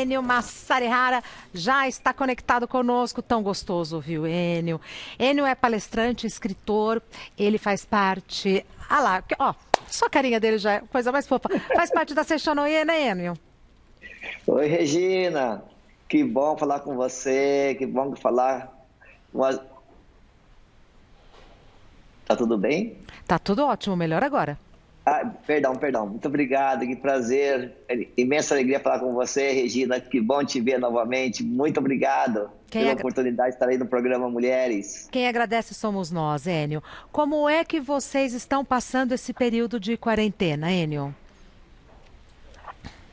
Enio Massarihara já está conectado conosco, tão gostoso, viu, Enio? Enio é palestrante, escritor, ele faz parte... Ah lá, ó, só a carinha dele já é coisa mais fofa. Faz parte da Seishonoye, né, Enio? Oi, Regina. Que bom falar com você, que bom falar. Tá tudo bem? Tá tudo ótimo, melhor agora. Perdão. Muito obrigado, que prazer. Imensa alegria falar com você, Regina. Que bom te ver novamente. Muito obrigado pela oportunidade de estar aí no programa Mulheres. Quem agradece somos nós, Enio. Como é que vocês estão passando esse período de quarentena, Enio?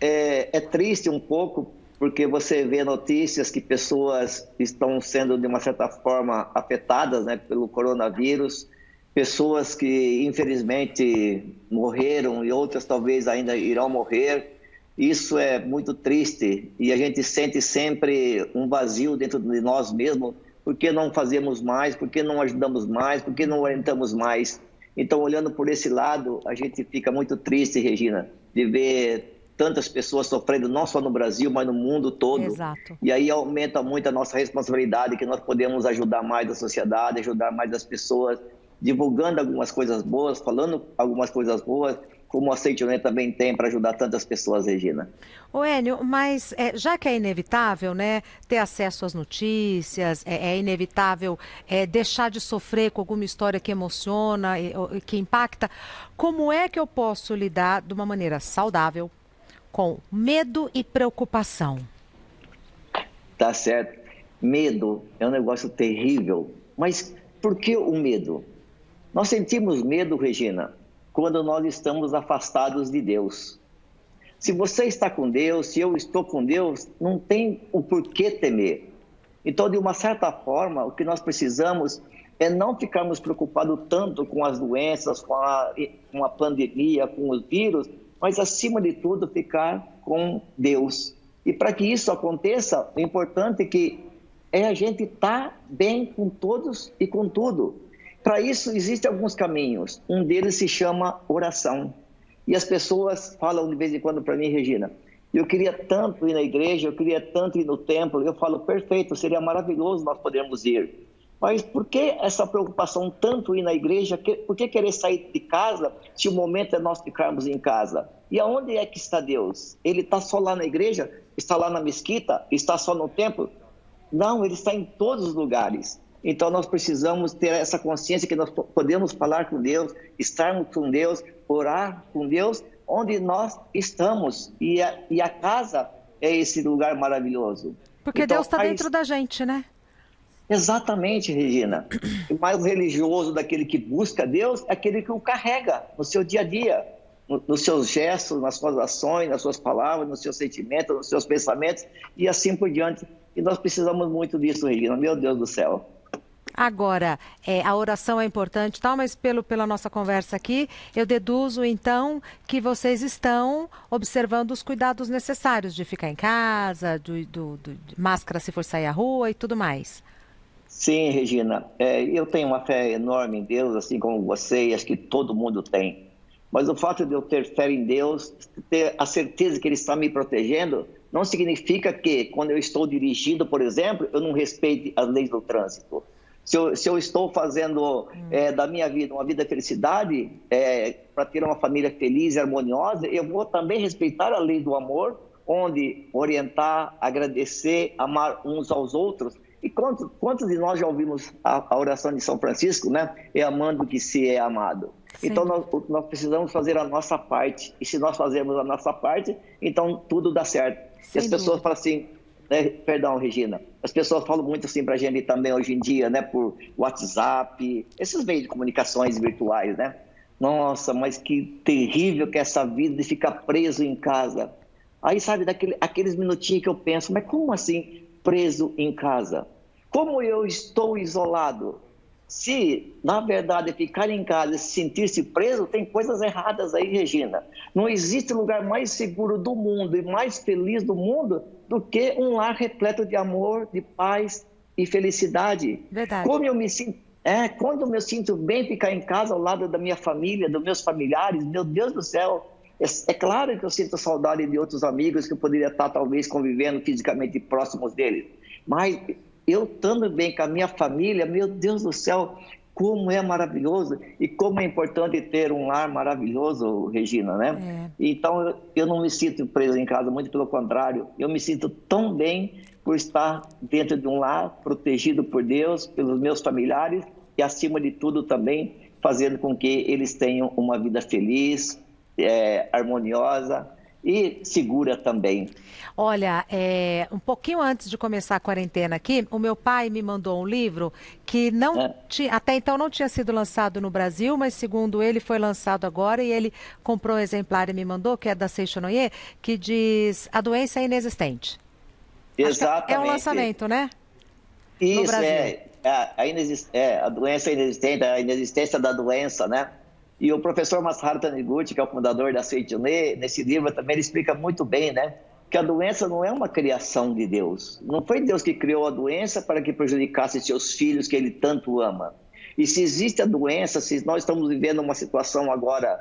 É triste um pouco, porque você vê notícias que pessoas estão sendo, de uma certa forma, afetadas, né, pelo coronavírus. Pessoas que, infelizmente, morreram e outras talvez ainda irão morrer. Isso é muito triste e a gente sente sempre um vazio dentro de nós mesmos. Por que não fazemos mais? Por que não ajudamos mais? Por que não orientamos mais? Então, olhando por esse lado, a gente fica muito triste, Regina, de ver tantas pessoas sofrendo, não só no Brasil, mas no mundo todo. Exato. E aí aumenta muito a nossa responsabilidade, que nós podemos ajudar mais a sociedade, ajudar mais as pessoas, divulgando algumas coisas boas, falando algumas coisas boas, como a Seishonoye também tem para ajudar tantas pessoas, Regina. Ô Enio, mas já que é inevitável, né, ter acesso às notícias, é inevitável deixar de sofrer com alguma história que emociona, que impacta, como é que eu posso lidar de uma maneira saudável com medo e preocupação? Tá certo. Medo é um negócio terrível, mas por que o medo? Nós sentimos medo, Regina, quando nós estamos afastados de Deus. Se você está com Deus, se eu estou com Deus, não tem o porquê temer. Então, de uma certa forma, o que nós precisamos é não ficarmos preocupados tanto com as doenças, com a pandemia, com os vírus, mas, acima de tudo, ficar com Deus. E para que isso aconteça, o importante é a gente estar bem com todos e com tudo. Para isso, existem alguns caminhos. Um deles se chama oração. E as pessoas falam de vez em quando para mim, Regina, eu queria tanto ir na igreja, eu queria tanto ir no templo. Eu falo, perfeito, seria maravilhoso nós podermos ir. Mas por que essa preocupação tanto ir na igreja? Por que querer sair de casa se o momento é nós ficarmos em casa? E aonde é que está Deus? Ele está só lá na igreja? Está lá na mesquita? Está só no templo? Não, ele está em todos os lugares. Então nós precisamos ter essa consciência que nós podemos falar com Deus, estarmos com Deus, orar com Deus, onde nós estamos. E a casa é esse lugar maravilhoso. Porque então, Deus está dentro da gente, né? Exatamente, Regina. O mais religioso daquele que busca Deus é aquele que o carrega no seu dia a dia, nos seus gestos, nas suas ações, nas suas palavras, nos seus sentimentos, nos seus pensamentos e assim por diante. E nós precisamos muito disso, Regina. Meu Deus do céu. Agora, a oração é importante, tal, mas pela nossa conversa aqui, eu deduzo, então, que vocês estão observando os cuidados necessários de ficar em casa, de máscara se for sair à rua e tudo mais. Sim, Regina. Eu tenho uma fé enorme em Deus, assim como você, e acho que todo mundo tem. Mas o fato de eu ter fé em Deus, ter a certeza que Ele está me protegendo, não significa que, quando eu estou dirigindo, por exemplo, eu não respeite as leis do trânsito. Se eu estou fazendo da minha vida uma vida de felicidade, para ter uma família feliz e harmoniosa, eu vou também respeitar a lei do amor, onde orientar, agradecer, amar uns aos outros. E quantos de nós já ouvimos a oração de São Francisco, né? É amando que se é amado. Sim. Então nós precisamos fazer a nossa parte. E se nós fazermos a nossa parte, então tudo dá certo. E as pessoas falam assim... Perdão, Regina. As pessoas falam muito assim para a gente também hoje em dia, né? Por WhatsApp, esses meios de comunicações virtuais, né? Nossa, mas que terrível que é essa vida de ficar preso em casa. Aí, sabe, aqueles minutinhos que eu penso, mas como assim preso em casa? Como eu estou isolado? Se, na verdade, ficar em casa e se sentir-se preso, tem coisas erradas aí, Regina. Não existe lugar mais seguro do mundo e mais feliz do mundo do que um lar repleto de amor, de paz e felicidade. Verdade. Quando eu me sinto bem ficar em casa ao lado da minha família, dos meus familiares, meu Deus do céu, É claro que eu sinto saudade de outros amigos que eu poderia estar talvez convivendo fisicamente próximos deles, mas eu estando bem com a minha família, meu Deus do céu, como é maravilhoso e como é importante ter um lar maravilhoso, Regina, né? Então, eu não me sinto preso em casa, muito pelo contrário, eu me sinto tão bem por estar dentro de um lar, protegido por Deus, pelos meus familiares e, acima de tudo, também fazendo com que eles tenham uma vida feliz, harmoniosa e segura também. Olha, um pouquinho antes de começar a quarentena aqui, o meu pai me mandou um livro que não tinha, até então não tinha sido lançado no Brasil, mas segundo ele foi lançado agora e ele comprou um exemplar e me mandou, que é da Seixonoye, que diz A Doença é Inexistente. Exatamente. É um lançamento, né? Isso, no Brasil. A doença é inexistente, a inexistência da doença, né? E o professor Masaharu Taniguchi, que é o fundador da Seichonoye, nesse livro também ele explica muito bem, né? Que a doença não é uma criação de Deus. Não foi Deus que criou a doença para que prejudicasse seus filhos que ele tanto ama. E se existe a doença, se nós estamos vivendo uma situação agora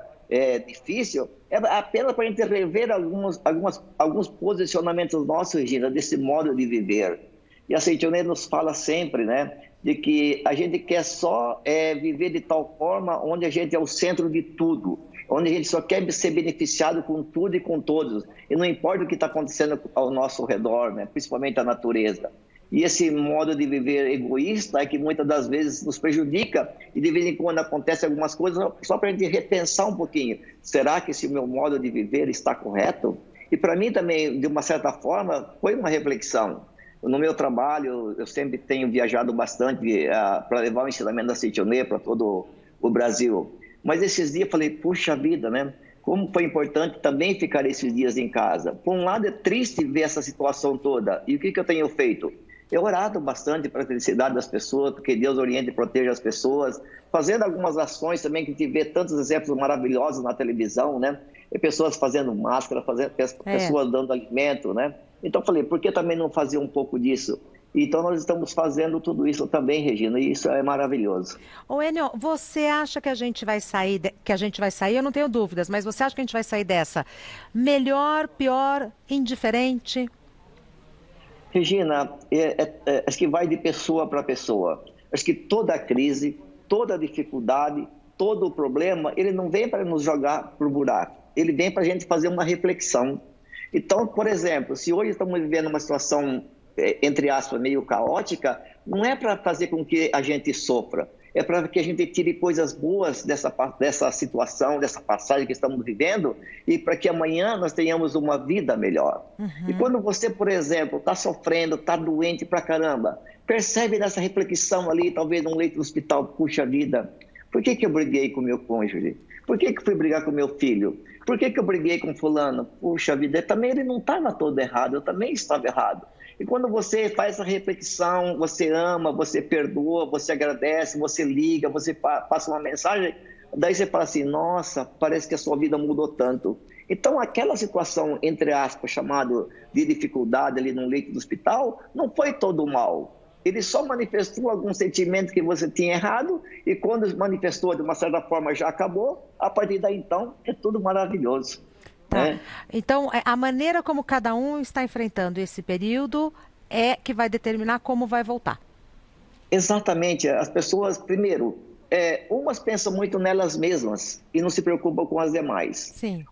difícil, é apenas para a gente rever alguns posicionamentos nossos, Regina, desse modo de viver. E a Seichonoye nos fala sempre, né? De que a gente quer só viver de tal forma onde a gente é o centro de tudo, onde a gente só quer ser beneficiado com tudo e com todos, e não importa o que está acontecendo ao nosso redor, né? Principalmente a natureza. E esse modo de viver egoísta é que muitas das vezes nos prejudica, e de vez em quando acontecem algumas coisas só para a gente repensar um pouquinho. Será que esse meu modo de viver está correto? E para mim também, de uma certa forma, foi uma reflexão. No meu trabalho, eu sempre tenho viajado bastante para levar o ensinamento da Seichonoye para todo o Brasil. Mas esses dias eu falei, puxa vida, né? Como foi importante também ficar esses dias em casa. Por um lado, é triste ver essa situação toda. E o que eu tenho feito? Eu orado bastante para a felicidade das pessoas, porque Deus oriente e proteja as pessoas, fazendo algumas ações também, que a gente vê tantos exemplos maravilhosos na televisão, né? Pessoas fazendo máscara, pessoas dando alimento, né? Então eu falei, por que também não fazer um pouco disso? Então nós estamos fazendo tudo isso também, Regina, e isso é maravilhoso. Ô Enio, você acha que a gente vai sair, eu não tenho dúvidas, mas você acha que a gente vai sair dessa melhor, pior, indiferente? Regina, acho que vai de pessoa para pessoa. Acho que toda crise, toda dificuldade, todo o problema, ele não vem para nos jogar para o buraco, ele vem para a gente fazer uma reflexão. Então, por exemplo, se hoje estamos vivendo uma situação, entre aspas, meio caótica, não é para fazer com que a gente sofra, é para que a gente tire coisas boas dessa situação, dessa passagem que estamos vivendo, e para que amanhã nós tenhamos uma vida melhor. E quando você, por exemplo, está sofrendo, está doente pra caramba, percebe nessa reflexão ali, talvez num leito do hospital, puxa vida, por que eu briguei com o meu cônjuge? Por que fui brigar com o meu filho? Por que eu briguei com fulano? Puxa vida, também ele não estava todo errado, eu também estava errado. E quando você faz essa reflexão, você ama, você perdoa, você agradece, você liga, você passa uma mensagem, daí você fala assim, nossa, parece que a sua vida mudou tanto. Então aquela situação, entre aspas, chamada de dificuldade ali no leito do hospital, não foi todo mal. Ele só manifestou algum sentimento que você tinha errado, e quando manifestou de uma certa forma já acabou, a partir daí então é tudo maravilhoso. Tá. Né? Então a maneira como cada um está enfrentando esse período é que vai determinar como vai voltar. Exatamente. As pessoas, primeiro, umas pensam muito nelas mesmas e não se preocupam com as demais. Sim.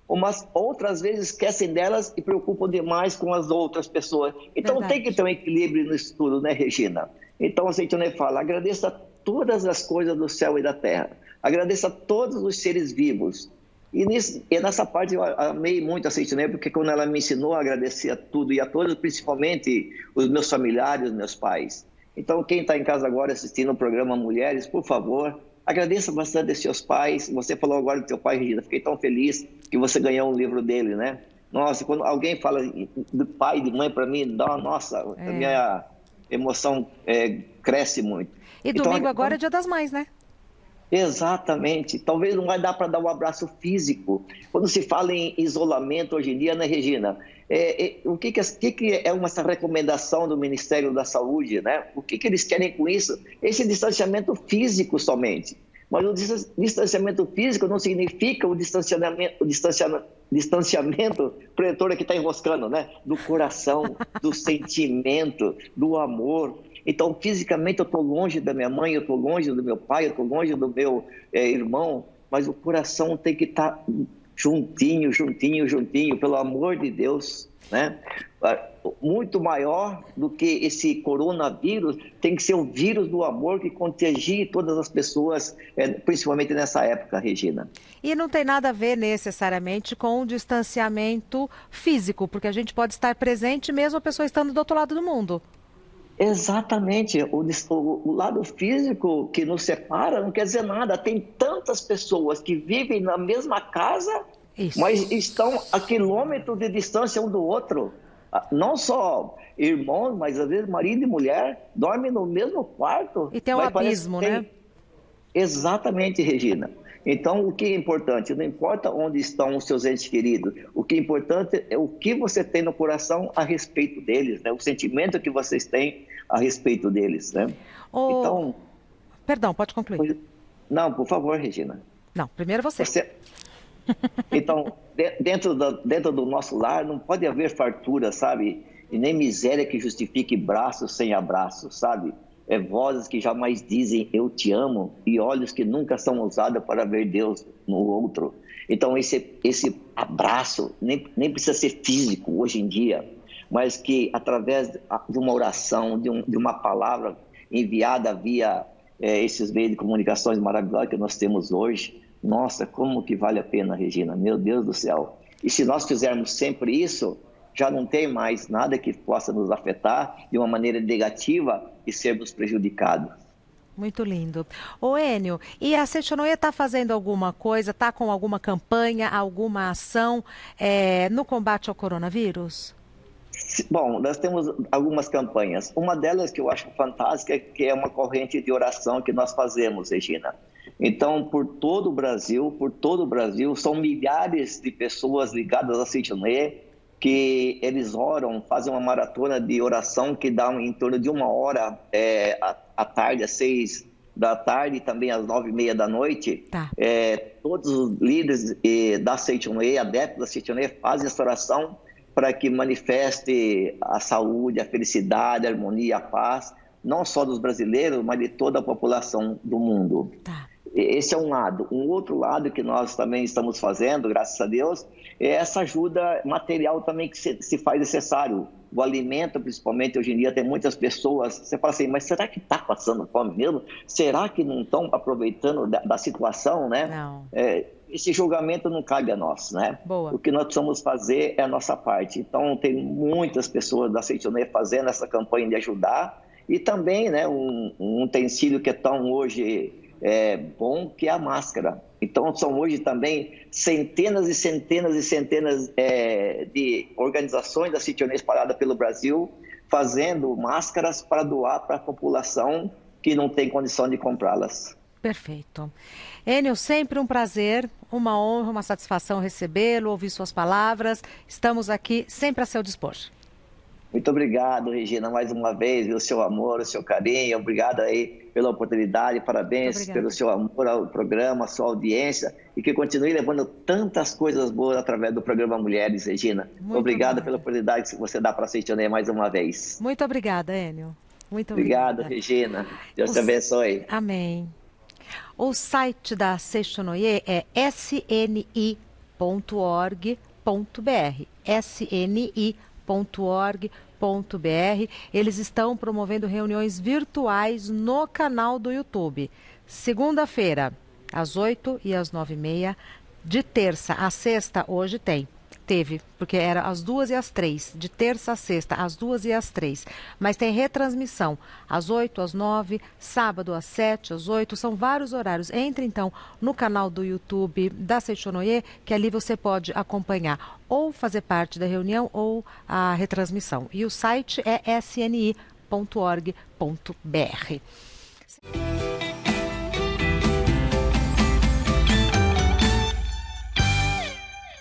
Outras vezes esquecem delas e preocupam demais com as outras pessoas. Então tem que ter um equilíbrio no estudo, né, Regina? Então a Seichonoye fala, agradeça todas as coisas do céu e da terra. Agradeça todos os seres vivos. E nessa parte eu amei muito a Seichonoye, porque quando ela me ensinou a agradecer a tudo e a todos, principalmente os meus familiares, os meus pais. Então quem está em casa agora assistindo o programa Mulheres, por favor, agradeça bastante a seus pais. Você falou agora do teu pai, Regina. Fiquei tão feliz que você ganhou um livro dele, né? Nossa, quando alguém fala do pai e de mãe para mim, nossa, a minha emoção cresce muito. E domingo agora é Dia das Mães, né? Exatamente. Talvez não vai dar para dar um abraço físico. Quando se fala em isolamento hoje em dia, né, Regina? O que é essa recomendação do Ministério da Saúde, né? O que eles querem com isso? Esse distanciamento físico somente. Mas o distanciamento físico não significa o distanciamento protetor que está enroscando, né? Do coração, do sentimento, do amor. Então, fisicamente, eu estou longe da minha mãe, eu estou longe do meu pai, eu estou longe do meu irmão, mas o coração tem que estar juntinho, juntinho, juntinho, pelo amor de Deus, né? Muito maior do que esse coronavírus, tem que ser o vírus do amor que contagie todas as pessoas, principalmente nessa época, Regina. E não tem nada a ver necessariamente com o distanciamento físico, porque a gente pode estar presente mesmo a pessoa estando do outro lado do mundo. Exatamente, o lado físico que nos separa não quer dizer nada. Tem tantas pessoas que vivem na mesma casa, mas estão a quilômetros de distância um do outro. Não só irmãos, mas às vezes marido e mulher dormem no mesmo quarto. E tem um abismo, né? Exatamente, Regina. Então, o que é importante? Não importa onde estão os seus entes queridos, o que é importante é o que você tem no coração a respeito deles, né? O sentimento que vocês têm a respeito deles, né? Então... Perdão, pode concluir. Não, por favor, Regina. Não, primeiro você. Então, dentro do nosso lar não pode haver fartura, sabe? E nem miséria que justifique braços sem abraços, sabe? Vozes que jamais dizem eu te amo e olhos que nunca são usados para ver Deus no outro. Então esse abraço nem precisa ser físico hoje em dia, mas que através de uma oração, de uma palavra enviada via esses meios de comunicações maravilhosos que nós temos hoje, nossa, como que vale a pena, Regina, meu Deus do céu. E se nós fizermos sempre isso, já não tem mais nada que possa nos afetar de uma maneira negativa e sermos prejudicados. Muito lindo. Ô Enio, e a Seitonoye está fazendo alguma coisa, está com alguma campanha, alguma ação no combate ao coronavírus? Bom, nós temos algumas campanhas. Uma delas que eu acho fantástica, que é uma corrente de oração que nós fazemos, Regina. Então, por todo o Brasil, são milhares de pessoas ligadas à Seitonoye, que eles oram, fazem uma maratona de oração que dá em torno de 1 hora à tarde, às 6 da tarde e também às 9h30 da noite. Tá. Todos os líderes da Seitonoye, adeptos da Seitonoye, fazem essa oração para que manifeste a saúde, a felicidade, a harmonia, a paz, não só dos brasileiros, mas de toda a população do mundo. Tá. Esse é um lado. Um outro lado que nós também estamos fazendo, graças a Deus, é essa ajuda material também que se faz necessário. O alimento, principalmente, hoje em dia, tem muitas pessoas, você fala assim, mas será que está passando fome mesmo? Será que não estão aproveitando da situação, né? Não. Esse julgamento não cabe a nós, né? Boa. O que nós precisamos fazer é a nossa parte. Então, tem muitas pessoas da Seitonoye fazendo essa campanha de ajudar e também, né, um utensílio que é tão hoje bom, que é a máscara. Então, são hoje também centenas e centenas e centenas de organizações da Seitonoye espalhadas pelo Brasil, fazendo máscaras para doar para a população que não tem condição de comprá-las. Perfeito. Enio, sempre um prazer, uma honra, uma satisfação recebê-lo, ouvir suas palavras. Estamos aqui sempre a seu dispor. Muito obrigado, Regina, mais uma vez, o seu amor, o seu carinho. Obrigado aí pela oportunidade, parabéns pelo seu amor ao programa, à sua audiência e que continue levando tantas coisas boas através do programa Mulheres, Regina. Obrigado pela oportunidade que você dá para a Seitonoye mais uma vez. Muito obrigada, Enio. Muito obrigada. Obrigado, Regina. Deus te abençoe. Amém. O site da Seitonoye é sni.org.br. sni.org.br. Eles estão promovendo reuniões virtuais no canal do YouTube. Segunda-feira, às 8 e às 9h30. De terça a sexta, hoje teve, porque era às 2 e às 3, de terça a sexta, às 2 e às 3. Mas tem retransmissão às 8, às 9, sábado às 7, às 8, são vários horários. Entre então no canal do YouTube da Seitonoye, que ali você pode acompanhar ou fazer parte da reunião ou a retransmissão. E o site é sni.org.br.